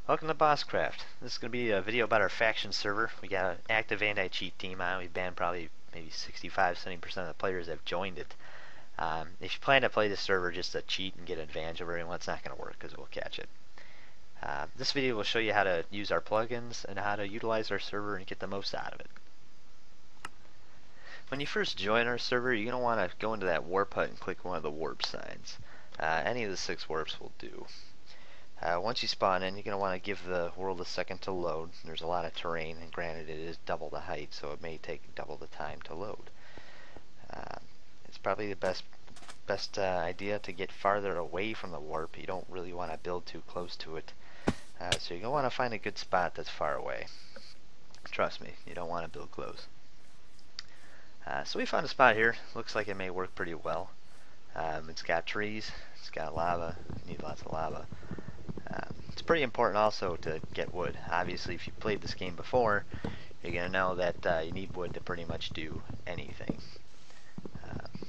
Welcome to BossCraft. This is going to be a video about our faction server. We got an active anti-cheat team on. We banned probably maybe 65-70% of the players that have joined it. If you plan to play this server just to cheat and get an advantage over everyone, it's not going to work because it will catch it. This video will show you how to use our plugins and how to utilize our server and get the most out of it. When you first join our server, you're going to want to go into that warp hut and click one of the warp signs. Any of the 6 warps will do. Once you spawn in, you're going to want to give the world a second to load. There's a lot of terrain, and granted it is double the height, so it may take double the time to load. It's probably the best idea to get farther away from the warp. You don't really want to build too close to it. So you're going to want to find a good spot that's far away. Trust me, you don't want to build close. So we found a spot here. Looks like it may work pretty well. It's got trees, it's got lava. You need lots of lava. It's pretty important also to get wood. Obviously, if you've played this game before, you're going to know that you need wood to pretty much do anything.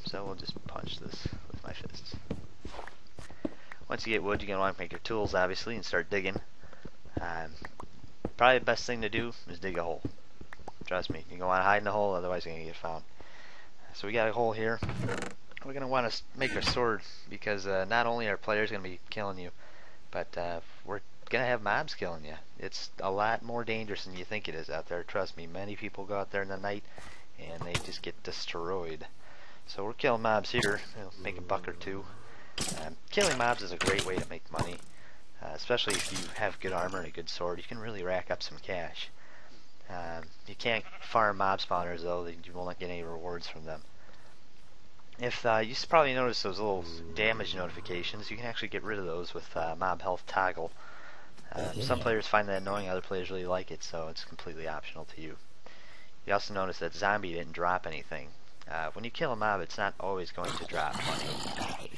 So we'll just punch this with my fists. Once you get wood, you're going to want to make your tools, obviously, and start digging. Probably the best thing to do is dig a hole. Trust me, you're going to want to hide in the hole, otherwise you're going to get found. So we got a hole here. We're going to want to make a sword because not only are players going to be killing you, but we're going to have mobs killing you. It's a lot more dangerous than you think it is out there. Trust me, many people go out there in the night and they just get destroyed. So we're killing mobs here. It'll make a buck or two. Killing mobs is a great way to make money, especially if you have good armor and a good sword. You can really rack up some cash. You can't farm mob spawners though. You won't get any rewards from them. If you probably noticed those little damage notifications, you can actually get rid of those with mob health toggle. Some players find that annoying, other players really like it, so it's completely optional to you. You also notice that zombie didn't drop anything. When you kill a mob, it's not always going to drop money.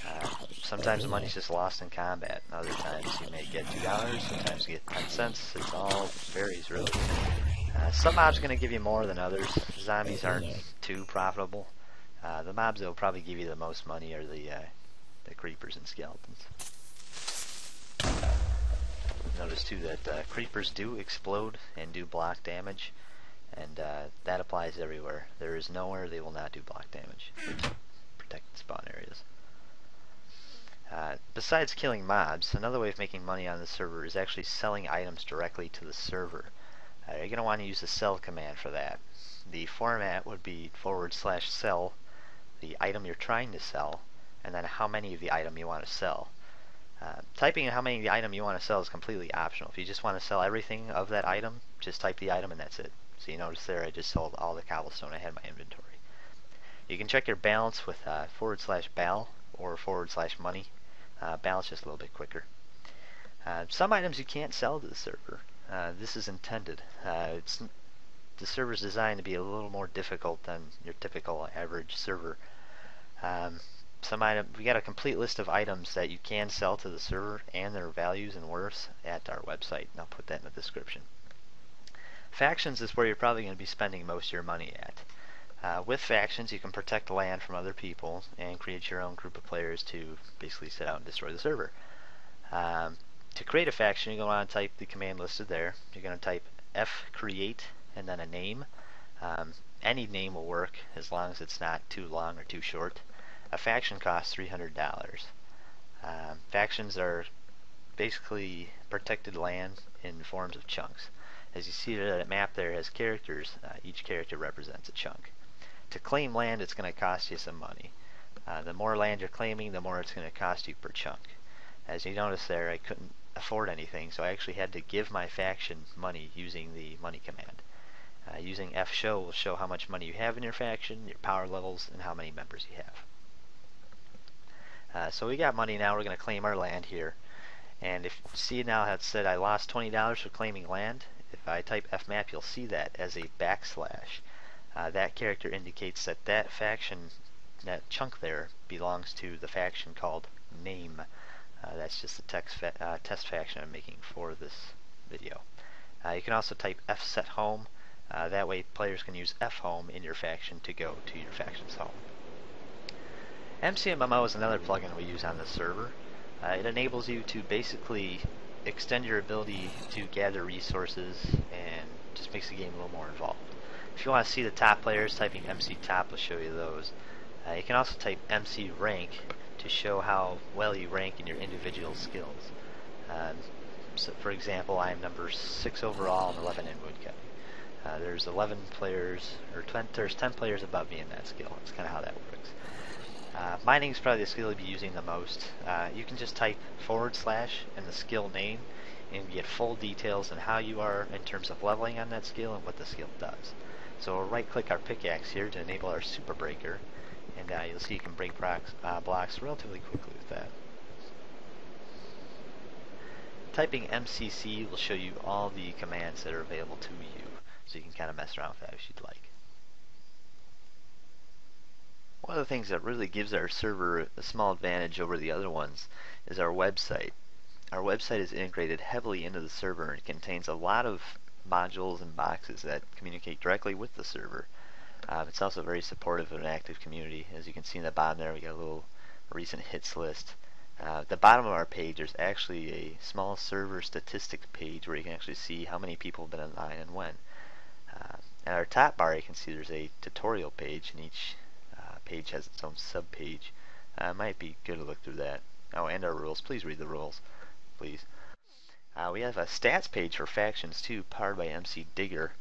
Sometimes the money's just lost in combat. Other times you may get $2, sometimes you get 10 cents. It all varies really. Some mobs are going to give you more than others. Zombies aren't too profitable. The mobs that will probably give you the most money are the creepers and skeletons. Notice too that creepers do explode and do block damage, and that applies everywhere. There is nowhere they will not do block damage. Protect the spawn areas. Besides killing mobs, another way of making money on the server is actually selling items directly to the server. You're going to want to use the sell command for that. The format would be /sell, the item you're trying to sell, and then how many of the item you want to sell. Typing in how many of the item you want to sell is completely optional. If you just want to sell everything of that item, just type the item and that's it. So you notice there I just sold all the cobblestone I had in my inventory. You can check your balance with /bal or /money. Balance just a little bit quicker. Some items you can't sell to the server. This is intended. The server's designed to be a little more difficult than your typical average server. We got a complete list of items that you can sell to the server and their values and worths at our website, and I'll put that in the description. Factions is where you're probably going to be spending most of your money at. With factions, you can protect land from other people and create your own group of players to basically sit out and destroy the server. To create a faction, you're going to want to type the command listed there. You're going to type fcreate and then a name. Any name will work as long as it's not too long or too short. A faction costs $300. Factions are basically protected land in forms of chunks. As you see, that map there has characters. Each character represents a chunk. To claim land, it's going to cost you some money. The more land you're claiming, the more it's going to cost you per chunk. As you notice there, I couldn't afford anything, so I actually had to give my faction money using the money command. Using fshow will show how much money you have in your faction, your power levels, and how many members you have. So we got money now. We're going to claim our land here. And if you see now how it said I lost $20 for claiming land, if I type fmap, you'll see that as a backslash. That character indicates that that faction, that chunk there, belongs to the faction called name. That's just the test faction I'm making for this video. You can also type fset_home. That way players can use fhome in your faction to go to your faction's home. MCMMO is another plugin we use on the server. It enables you to basically extend your ability to gather resources and just makes the game a little more involved. If you want to see the top players, typing MC top will show you those. You can also type MC rank to show how well you rank in your individual skills. So for example, I'm number 6 overall and 11 in woodcutting. There's 11 players, or there's 10 players above me in that skill. That's kind of how that works. Mining is probably the skill you'll be using the most. You can just type / and the skill name and get full details on how you are in terms of leveling on that skill and what the skill does. So we'll right click our pickaxe here to enable our super breaker, and you'll see you can break blocks relatively quickly with that. Typing MCC will show you all the commands that are available to you, so you can kind of mess around with that if you'd like. One of the things that really gives our server a small advantage over the other ones is our website. Our website is integrated heavily into the server and contains a lot of modules and boxes that communicate directly with the server. It's also very supportive of an active community. As you can see in the bottom there, we got a little recent hits list. At the bottom of our page, there's actually a small server statistics page where you can actually see how many people have been online and when. At our top bar, you can see there's a tutorial page, and each page has its own sub-page. Might be good to look through that. Oh, and our rules. Please read the rules, please. We have a stats page for factions too, powered by MC Digger.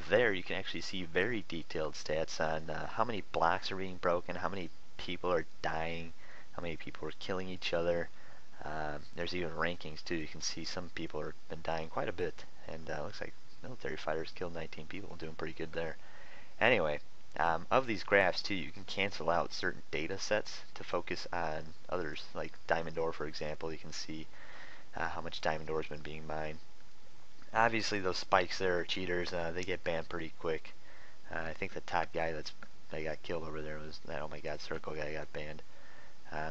There you can actually see very detailed stats on how many blocks are being broken, how many people are dying, how many people are killing each other. There's even rankings too. You can see some people have been dying quite a bit, and looks like military fighters killed 19 people, doing pretty good there. Anyway, of these graphs too, you can cancel out certain data sets to focus on others, like diamond ore for example. You can see how much diamond ore has been being mined. Obviously those spikes there are cheaters. They get banned pretty quick. I think the top guy that got killed over there was that oh my god circle guy got banned.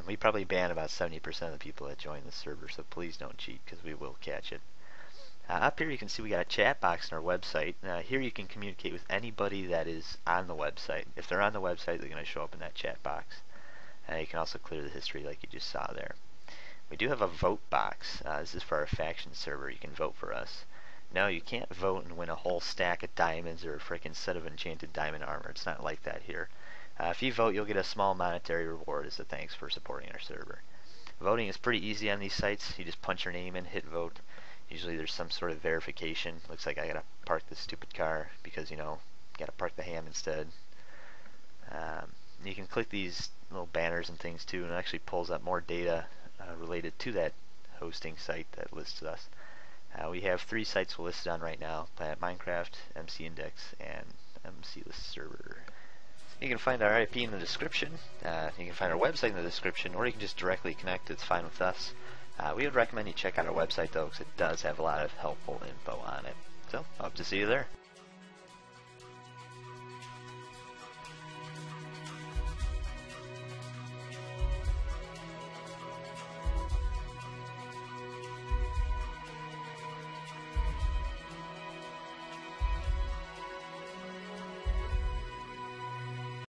We probably banned about 70% of the people that join the server, so please don't cheat because we will catch it. Up here you can see we got a chat box on our website. Here you can communicate with anybody that is on the website. If they're on the website, they're going to show up in that chat box. You can also clear the history like you just saw there. We do have a vote box. This is for our faction server. You can vote for us. No, you can't vote and win a whole stack of diamonds or a frickin' set of enchanted diamond armor. It's not like that here. If you vote, you'll get a small monetary reward as a thanks for supporting our server. Voting is pretty easy on these sites. You just punch your name in, hit vote. Usually there's some sort of verification. Looks like I gotta park this stupid car because, you know, gotta park the ham instead. You can click these little banners and things too, and it actually pulls up more data related to that hosting site that lists us. We have 3 sites we're listed on right now: Planet Minecraft, MC Index, and MC List Server. You can find our IP in the description. You can find our website in the description, or you can just directly connect. It's fine with us. We would recommend you check out our website though, because it does have a lot of helpful info on it. So, hope to see you there.